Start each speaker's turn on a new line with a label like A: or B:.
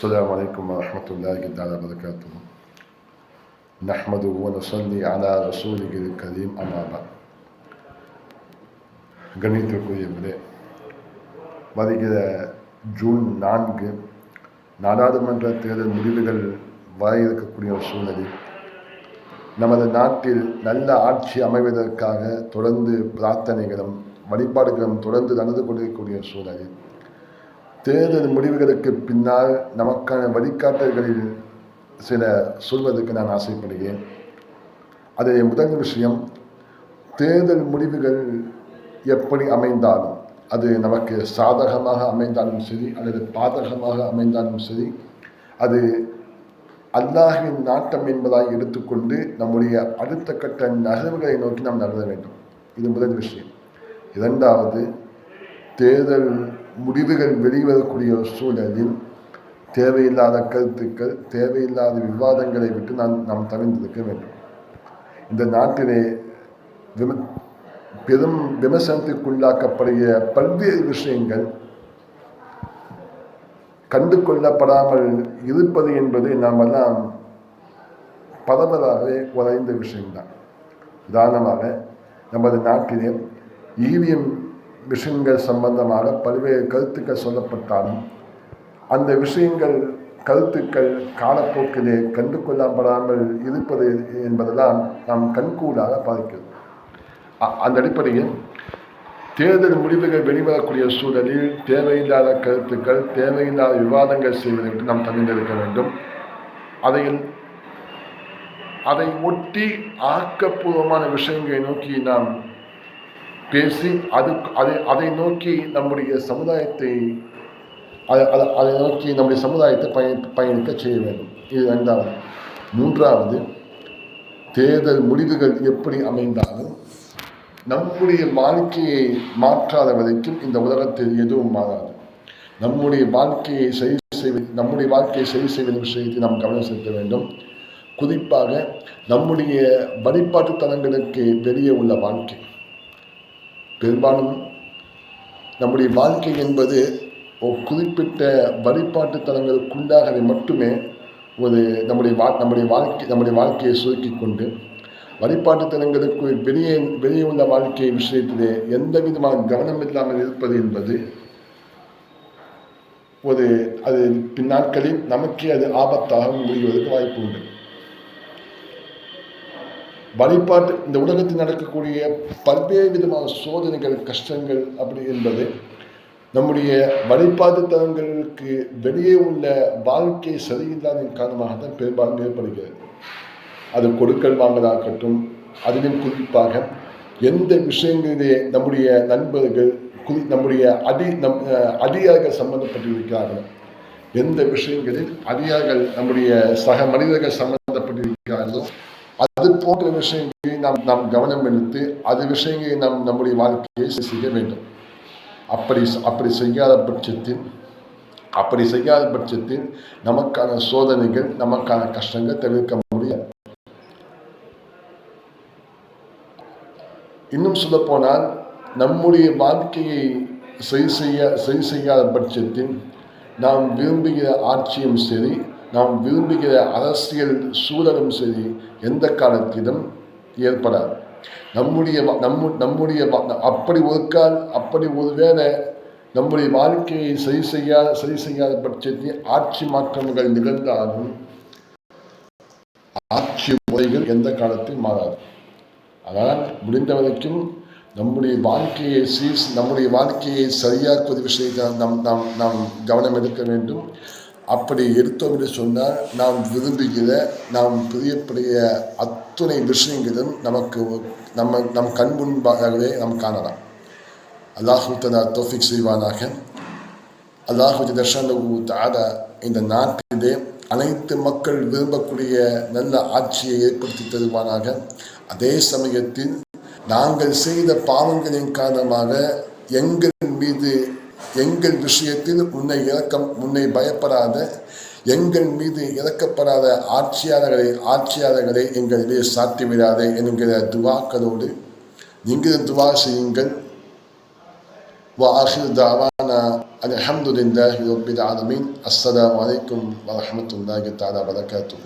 A: السلام عليكم ورحمة الله تعالى وبركاته. نحمده ونصلي على رسوله الكريم أما بعد. கணித்திற்குரியவர்களே, வருகிற ஜூன் 4 நாடாளுமன்ற தேர்தல் முடிவுகள் வர இருக்கக்கூடிய ஒரு சூழலில் நமது நாட்டில் நல்ல ஆட்சி அமைவதற்காக தொடர்ந்து பிரார்த்தனைகளும் வழிபாடுகளும் தொடர்ந்து நடந்து கொண்டிருக்கக்கூடிய சூழலில் தேர்தல் முடிவுகளுக்கு பின்னால் நமக்கான வழிகாட்டல்களில் சில சொல்வதற்கு நான் ஆசைப்படுகிறேன். அதில் முதல் விஷயம், தேர்தல் முடிவுகள் எப்படி அமைந்தாலும், அது நமக்கு சாதகமாக அமைந்தாலும் சரி அல்லது பாதகமாக அமைந்தாலும் சரி, அது அல்லாஹ்வின் நாட்டம் என்பதாய் எடுத்துக்கொண்டு நம்முடைய அடுத்த கட்ட நகர்வுகளை நோக்கி நாம் நகர வேண்டும். இது முதல் விஷயம். இரண்டாவது, தேர்தல் முடிவுகள் வெளிவரக்கூடிய சூழலில் தேவையில்லாத கருத்துக்கள், தேவையில்லாத விவாதங்களை விட்டு நாம் தவிர்த்திருக்க வேண்டும். இந்த நாட்டிலே பெரும் விமர்சனத்திற்குள்ளாக்கப்படுகிற பல்வேறு விஷயங்கள் கண்டு கொள்ளப்படாமல் இருப்பது என்பது நாம் எல்லாம் பரவலாகவே உறைந்த விஷயம்தான். உதாரணமாக, நமது நாட்டிலே EVM விஷயங்கள் சம்பந்தமாக பல்வேறு கருத்துக்கள் சொல்லப்பட்டாலும் அந்த விஷயங்கள், கருத்துக்கள் காலப்போக்கிலே கண்டு கொள்ளப்படாமல் இருப்பது என்பதெல்லாம் நாம் கண்கூடாக பார்க்கிறோம். அந்த அடிப்படையில் தேர்தல் முடிவுகள் வெளிவரக்கூடிய சூழலில் தேவையில்லாத கருத்துக்கள், தேவையில்லாத விவாதங்கள் செய்வதை விட்டு நாம் தவிர்த்திருக்க வேண்டும். அதை ஒட்டி ஆக்கப்பூர்வமான விஷயங்களை நோக்கி நாம் பேசி அதை நோக்கி நம்முடைய சமுதாயத்தை பயணிக்க செய்ய வேண்டும். இது இரண்டாவது. மூன்றாவது, தேர்தல் முடிவுகள் எப்படி அமைந்தாலும் நம்முடைய வாழ்க்கையை மாற்றாத வரைக்கும் இந்த உலகத்தில் எதுவும் மாறாது. நம்முடைய வாழ்க்கையை சரி செய்வது விஷயத்தை நாம் கவனம் செலுத்த வேண்டும். குறிப்பாக நம்முடைய வழிபாட்டு தலங்களுக்கு வெளியே உள்ள வாழ்க்கை, பெரும்பாலும் நம்முடைய வாழ்க்கை என்பது ஒரு குறிப்பிட்ட வழிபாட்டு தலங்களுக்குள்ளாகவே மட்டுமே நம்முடைய வாழ்க்கையை சுருக்கி கொண்டு வழிபாட்டு தலங்களுக்கு வெளியே உள்ள வாழ்க்கை விஷயத்திலே எந்த விதமான கவனம் இல்லாமல் இருப்பது என்பது அது பின்னாட்களில் நமக்கே அது ஆபத்தாக முடிவதற்கு வாய்ப்பு உண்டு. இந்த உலகத்தில் நடக்கக்கூடிய பல்வேறு விதமான சோதனைகள், கஷ்டங்கள் அப்படி என்பது நம்முடைய வழிபாட்டு தலங்களுக்கு வெளியே உள்ள வாழ்க்கை சரியில்லாதன் காரணமாகத்தான் பெரும்பாலும் ஏற்படுகிறது. அது கொடுக்கல் வாங்கலாகட்டும், அதிலும் குறிப்பாக எந்த விஷயங்களிலே நம்முடைய நண்பர்கள், நம்முடைய அடியார்கள் சம்பந்தப்பட்டிருக்கிறார்கள், எந்த விஷயங்களில் அடியார்கள் நம்முடைய சக மனிதர்கள் சம்பந்தப்பட்டிருக்கிறார்களோ அது போன்ற விஷயங்களை நாம் கவனம் எடுத்து அது விஷயங்களை நம்முடைய வாழ்க்கையை செய்ய வேண்டும். அப்படி செய்யாத பட்சத்தில் நமக்கான சோதனைகள், நமக்கான கஷ்டங்கள் தவிர்க்க முடியாது. இன்னும் சொல்ல போனால், நம்முடைய வாழ்க்கையை சரி செய்யாத பட்சத்தில் நாம் விரும்புகிற ஆட்சியும் சரி, நாம் விரும்புகிற அரசியல் சூழலும் சரி எந்த காலத்திலும் ஏற்படாது. அப்படி ஒருவேளை நம்முடைய வாழ்க்கையை சரி செய்யாத பட்சத்தில் ஆட்சி மாற்றங்கள் நிகழ்ந்தாலும் ஆட்சி முறைகள் எந்த காலத்தில் மாறாது. அதனால் முடிந்த வரைக்கும் நம்முடைய வாழ்க்கையை சரியாக்குவது விஷயத்தை நாம் கவனம் எடுக்க வேண்டும். அப்படி எடுத்தோம் என்று சொன்னால் நாம் விரும்புகிற, நாம் பிரியப்படுகிற அத்துணை விஷயங்களும் நம் கண் முன்பாகவே நாம் காணலாம். அல்லாஹு தஆலா தௌஃபீக் செய்வானாக. அல்லாஹு தஆலா இந்த நாட்டிலே அனைத்து மக்கள் விரும்பக்கூடிய நல்ல ஆட்சியை ஏற்படுத்தி தருவானாக. அதே சமயத்தில் நாங்கள் செய்த பாவங்களின் காரணமாக எங்கள் விஷயத்தில் உன்னை பயப்படாத, எங்கள் மீது இறக்கப்படாத ஆட்சியாளர்களை எங்களிலே சாட்டிவிடாதே என்கிற துவாக்களோடு நீங்கள் துவா செய்யுங்கள். وآخر دعوانا أن الحمد لله رب العالمين. السلام عليكم ورحمة الله تعالى وبركاته.